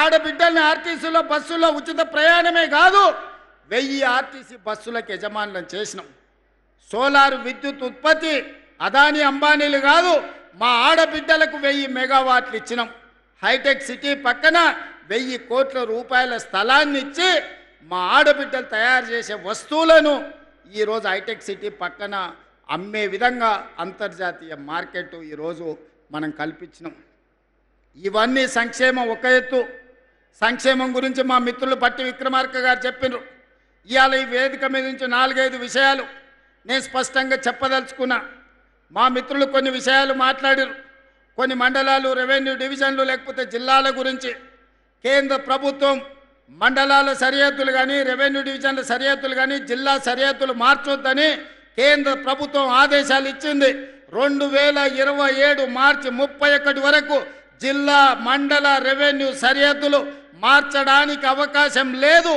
ఆడబిడ్డల్ని ఆర్టీసీలో బస్సుల్లో ఉచిత ప్రయాణమే కాదు 1000 ఆర్టీసీ బస్సులకు యజమానులను చేసినాం. సోలార్ విద్యుత్ ఉత్పత్తి అదాని అంబానీలు కాదు, మా ఆడబిడ్డలకు 1000 మెగావాట్లు ఇచ్చినాం. హైటెక్ సిటీ పక్కన 1000 కోట్ల రూపాయల స్థలాన్ని ఇచ్చి మా ఆడబిడ్డలు తయారు చేసే వస్తువులను ఈరోజు హైటెక్ సిటీ పక్కన అమ్మే విధంగా అంతర్జాతీయ మార్కెట్ ఈరోజు మనం కల్పించినాం. ఇవన్నీ సంక్షేమం ఒక ఎత్తు. సంక్షేమం గురించి మా మిత్రులు పట్టి విక్రమార్క గారు చెప్పినారు. ఇవాళ ఈ వేదిక మీద నుంచి 4-5 విషయాలు నేను స్పష్టంగా చెప్పదలుచుకున్నా. మా మిత్రులు కొన్ని విషయాలు మాట్లాడారు. కొన్ని మండలాలు, రెవెన్యూ డివిజన్లు లేకపోతే జిల్లాల గురించి కేంద్ర ప్రభుత్వం మండలాల సరిహద్దులు కానీ, రెవెన్యూ డివిజన్ల సరిహద్దులు కానీ, జిల్లా సరిహద్దులు మార్చొద్దని కేంద్ర ప్రభుత్వం ఆదేశాలు ఇచ్చింది. 2027 మార్చి 31 వరకు జిల్లా, మండల, రెవెన్యూ సరిహద్దులు మార్చడానికి అవకాశం లేదు.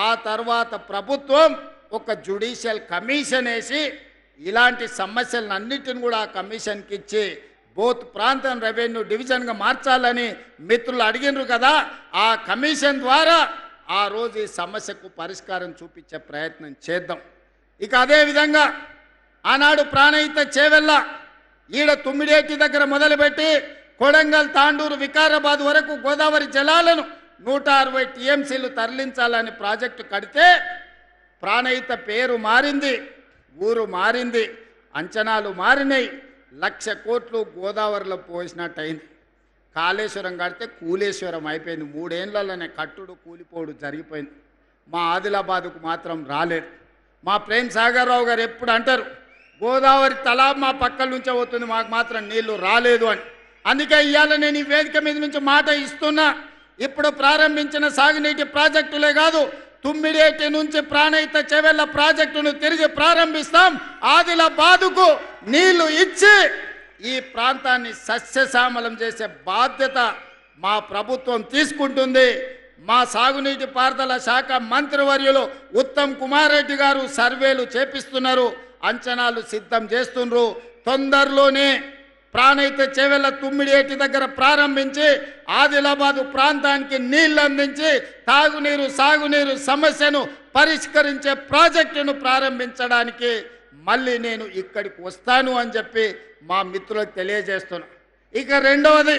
ఆ తర్వాత ప్రభుత్వం ఒక జ్యుడిషియల్ కమిషన్ వేసి ఇలాంటి సమస్యలన్నిటిని కూడా ఆ కమిషన్కి ఇచ్చి బోత్ ప్రాంతం రెవెన్యూ డివిజన్గా మార్చాలని మిత్రులు అడిగినారు కదా. ఆ కమిషన్ ద్వారా ఆ రోజు ఈ సమస్యకు పరిష్కారం చూపించే ప్రయత్నం చేద్దాం. ఇక అదేవిధంగా ఆనాడు ప్రాణహిత చేవెళ్ళ ఈడ తుమ్మిడేటి దగ్గర మొదలుపెట్టి కొడంగల్, తాండూరు, వికారాబాద్ వరకు గోదావరి జలాలను 160 టీఎంసీలు తరలించాలని ప్రాజెక్టు కడితే ప్రాణహిత పేరు మారింది, ఊరు మారింది, అంచనాలు మారినాయి. 1,00,000 కోట్లు గోదావరిలో పోసినట్టు అయింది. కాళేశ్వరం కడితే కూలేశ్వరం అయిపోయింది. 3 ఏళ్లలోనే కట్టుడు కూలిపోడు జరిగిపోయింది. మా ఆదిలాబాద్కు మాత్రం రాలేదు. మా ప్రేమ్ సాగర్ రావు గారు ఎప్పుడు అంటారు, గోదావరి తలా మా పక్కల నుంచే పోతుంది, మాకు మాత్రం నీళ్లు రాలేదు అని. అందుకే ఇవాళ నేను ఈ వేదిక మీద నుంచి మాట ఇస్తున్నా. ఇప్పుడు ప్రారంభించిన సాగునీటి ప్రాజెక్టులే కాదు, తుమ్మిడేటి నుంచి ప్రాణహిత చెవెళ్ళ ప్రాజెక్టును తిరిగి ప్రారంభిస్తాం. ఆదిలాబాదుకు నీళ్లు ఇచ్చి ఈ ప్రాంతాన్ని సస్యశ్యామలం చేసే బాధ్యత మా ప్రభుత్వం తీసుకుంటుంది. మా సాగునీటి పారుదల శాఖ మంత్రివర్యులు ఉత్తమ్ కుమార్ రెడ్డి గారు సర్వేలు చేపిస్తున్నారు, అంచనాలు సిద్ధం చేస్తున్నారు. తొందరలోనే ప్రాణహిత చేవెళ్ళ తుమ్మిడేటి దగ్గర ప్రారంభించి ఆదిలాబాదు ప్రాంతానికి నీళ్లు అందించి తాగునీరు, సాగునీరు సమస్యను పరిష్కరించే ప్రాజెక్టును ప్రారంభించడానికి మళ్ళీ నేను ఇక్కడికి వస్తాను అని చెప్పి మా మిత్రులకు తెలియజేస్తున్నా. ఇక రెండవది,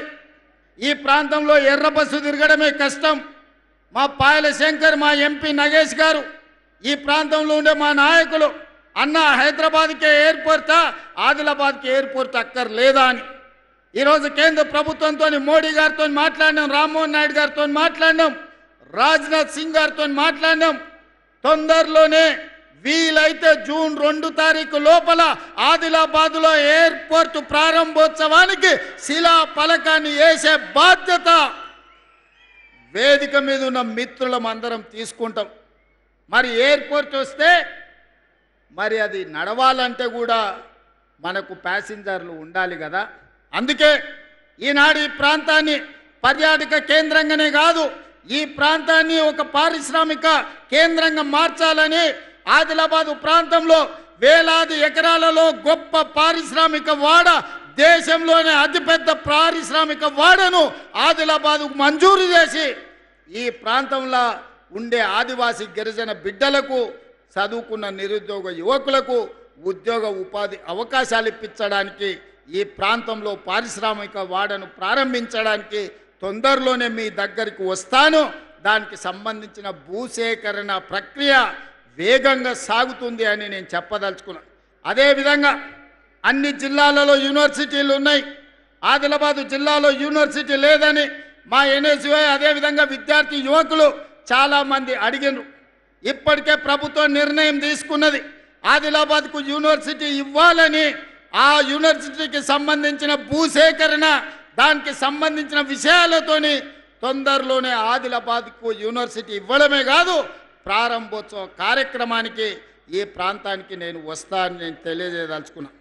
ఈ ప్రాంతంలో ఎర్ర బస్సు తిరగడమే కష్టం. మా పాయల శంకర్, మా ఎంపీ నగేష్ గారు, ఈ ప్రాంతంలో ఉండే మా నాయకులు అన్న హైదరాబాద్కే ఎయిర్పోర్టా, ఆదిలాబాద్కి ఎయిర్పోర్ట్ అక్కర్లేదా అని ఈరోజు కేంద్ర ప్రభుత్వంతో, మోడీ గారితో మాట్లాడినాం, రామ్మోహన్ నాయుడు గారితో మాట్లాడినాం, రాజ్నాథ్ సింగ్ గారితో మాట్లాడినాం. తొందరలోనే వీలైతే జూన్ 2 తారీఖు లోపల ఆదిలాబాద్లో ఎయిర్పోర్ట్ ప్రారంభోత్సవానికి శిలా పలకాన్ని వేసే బాధ్యత వేదిక మీద ఉన్న మిత్రులం అందరం తీసుకుంటాం. మరి ఎయిర్పోర్ట్ వస్తే మరి అది నడవాలంటే కూడా మనకు ప్యాసింజర్లు ఉండాలి కదా. అందుకే ఈనాడు ఈ ప్రాంతాన్ని పర్యాటక కేంద్రంగానే కాదు, ఈ ప్రాంతాన్ని ఒక పారిశ్రామిక కేంద్రంగా మార్చాలని ఆదిలాబాదు ప్రాంతంలో వేలాది ఎకరాలలో గొప్ప పారిశ్రామిక వాడ, దేశంలోనే అతిపెద్ద పారిశ్రామిక వాడను ఆదిలాబాదుకు మంజూరు చేసి ఈ ప్రాంతంలో ఉండే ఆదివాసీ గిరిజన బిడ్డలకు, చదువుకున్న నిరుద్యోగ యువకులకు ఉద్యోగ ఉపాధి అవకాశాలు ఇప్పించడానికి, ఈ ప్రాంతంలో పారిశ్రామిక వాడను ప్రారంభించడానికి తొందరలోనే మీ దగ్గరికి వస్తాను. దానికి సంబంధించిన భూసేకరణ ప్రక్రియ వేగంగా సాగుతుంది అని నేను చెప్పదలుచుకున్నాను. అదేవిధంగా అన్ని జిల్లాలలో యూనివర్సిటీలు ఉన్నాయి, ఆదిలాబాదు జిల్లాలో యూనివర్సిటీ లేదని మా ఎన్ఎస్యుఐ అదేవిధంగా విద్యార్థి యువకులు చాలామంది అడిగినారు. ఇప్పటికే ప్రభుత్వం నిర్ణయం తీసుకున్నది, ఆదిలాబాద్కు యూనివర్సిటీ ఇవ్వాలని. ఆ యూనివర్సిటీకి సంబంధించిన భూసేకరణ, దానికి సంబంధించిన విషయాలతోని తొందరలోనే ఆదిలాబాద్కు యూనివర్సిటీ ఇవ్వడమే కాదు, ప్రారంభోత్సవ కార్యక్రమానికి ఈ ప్రాంతానికి నేను వస్తానని నేను తెలియజేయదలుచుకున్నాను.